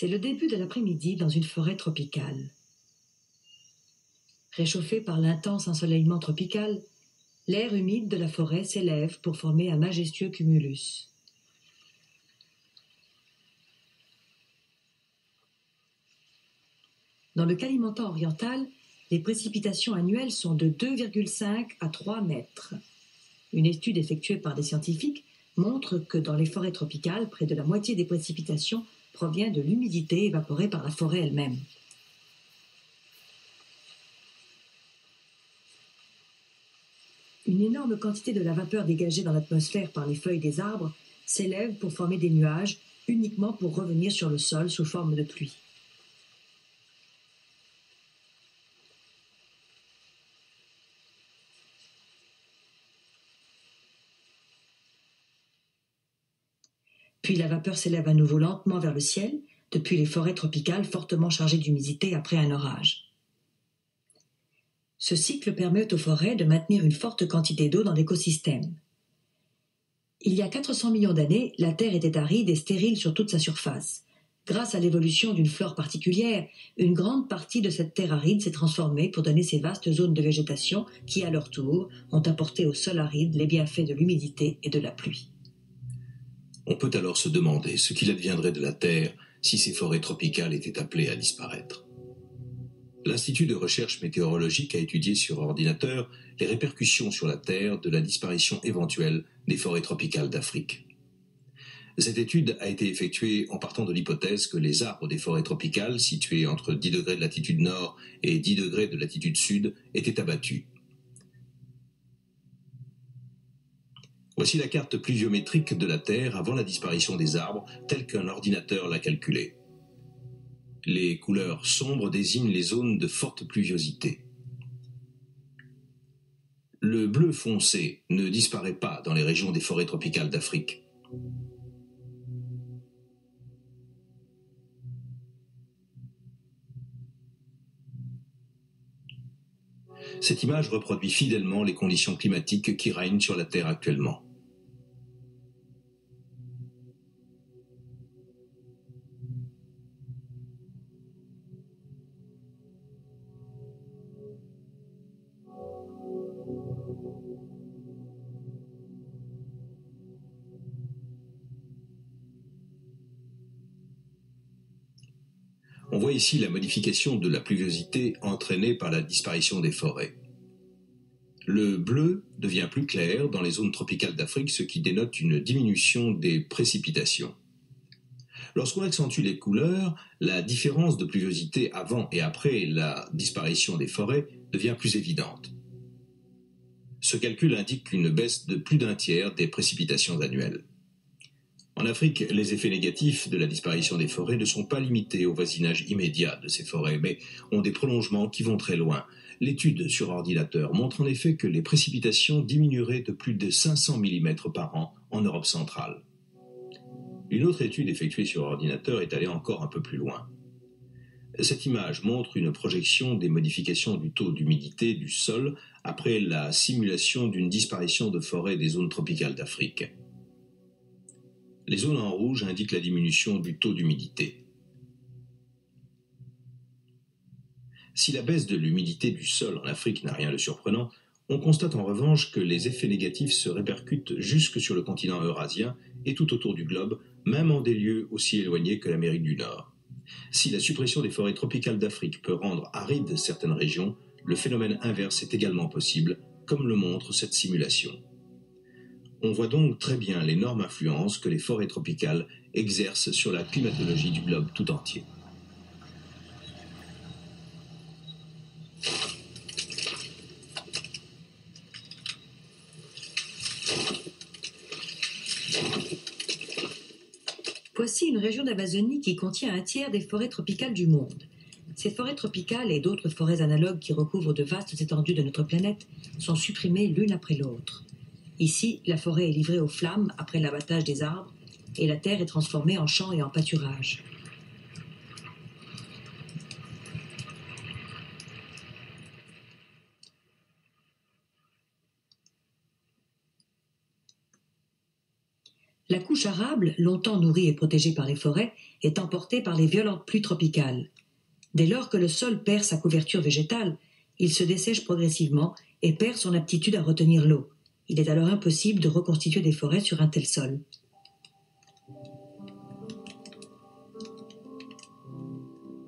C'est le début de l'après-midi dans une forêt tropicale. Réchauffé par l'intense ensoleillement tropical, l'air humide de la forêt s'élève pour former un majestueux cumulus. Dans le Kalimantan oriental, les précipitations annuelles sont de 2,5 à 3 mètres. Une étude effectuée par des scientifiques montre que dans les forêts tropicales, près de la moitié des précipitations provient de l'humidité évaporée par la forêt elle-même. Une énorme quantité de la vapeur dégagée dans l'atmosphère par les feuilles des arbres s'élève pour former des nuages, uniquement pour revenir sur le sol sous forme de pluie. Puis la vapeur s'élève à nouveau lentement vers le ciel, depuis les forêts tropicales fortement chargées d'humidité après un orage. Ce cycle permet aux forêts de maintenir une forte quantité d'eau dans l'écosystème. Il y a 400 millions d'années, la Terre était aride et stérile sur toute sa surface. Grâce à l'évolution d'une flore particulière, une grande partie de cette terre aride s'est transformée pour donner ces vastes zones de végétation qui, à leur tour, ont apporté au sol aride les bienfaits de l'humidité et de la pluie. On peut alors se demander ce qu'il adviendrait de la Terre si ces forêts tropicales étaient appelées à disparaître. L'Institut de recherche météorologique a étudié sur ordinateur les répercussions sur la Terre de la disparition éventuelle des forêts tropicales d'Afrique. Cette étude a été effectuée en partant de l'hypothèse que les arbres des forêts tropicales, situés entre 10 degrés de latitude nord et 10 degrés de latitude sud, étaient abattus. Voici la carte pluviométrique de la Terre avant la disparition des arbres, telle qu'un ordinateur l'a calculée. Les couleurs sombres désignent les zones de forte pluviosité. Le bleu foncé ne disparaît pas dans les régions des forêts tropicales d'Afrique. Cette image reproduit fidèlement les conditions climatiques qui règnent sur la Terre actuellement. On voit ici la modification de la pluviosité entraînée par la disparition des forêts. Le bleu devient plus clair dans les zones tropicales d'Afrique, ce qui dénote une diminution des précipitations. Lorsqu'on accentue les couleurs, la différence de pluviosité avant et après la disparition des forêts devient plus évidente. Ce calcul indique une baisse de plus d'un tiers des précipitations annuelles. En Afrique, les effets négatifs de la disparition des forêts ne sont pas limités au voisinage immédiat de ces forêts, mais ont des prolongements qui vont très loin. L'étude sur ordinateur montre en effet que les précipitations diminueraient de plus de 500 mm par an en Europe centrale. Une autre étude effectuée sur ordinateur est allée encore un peu plus loin. Cette image montre une projection des modifications du taux d'humidité du sol après la simulation d'une disparition de forêts des zones tropicales d'Afrique. Les zones en rouge indiquent la diminution du taux d'humidité. Si la baisse de l'humidité du sol en Afrique n'a rien de surprenant, on constate en revanche que les effets négatifs se répercutent jusque sur le continent eurasien et tout autour du globe, même en des lieux aussi éloignés que l'Amérique du Nord. Si la suppression des forêts tropicales d'Afrique peut rendre arides certaines régions, le phénomène inverse est également possible, comme le montre cette simulation. On voit donc très bien l'énorme influence que les forêts tropicales exercent sur la climatologie du globe tout entier. Voici une région d'Amazonie qui contient un tiers des forêts tropicales du monde. Ces forêts tropicales et d'autres forêts analogues qui recouvrent de vastes étendues de notre planète sont supprimées l'une après l'autre. Ici, la forêt est livrée aux flammes après l'abattage des arbres et la terre est transformée en champs et en pâturages. La couche arable, longtemps nourrie et protégée par les forêts, est emportée par les violentes pluies tropicales. Dès lors que le sol perd sa couverture végétale, il se dessèche progressivement et perd son aptitude à retenir l'eau. Il est alors impossible de reconstituer des forêts sur un tel sol.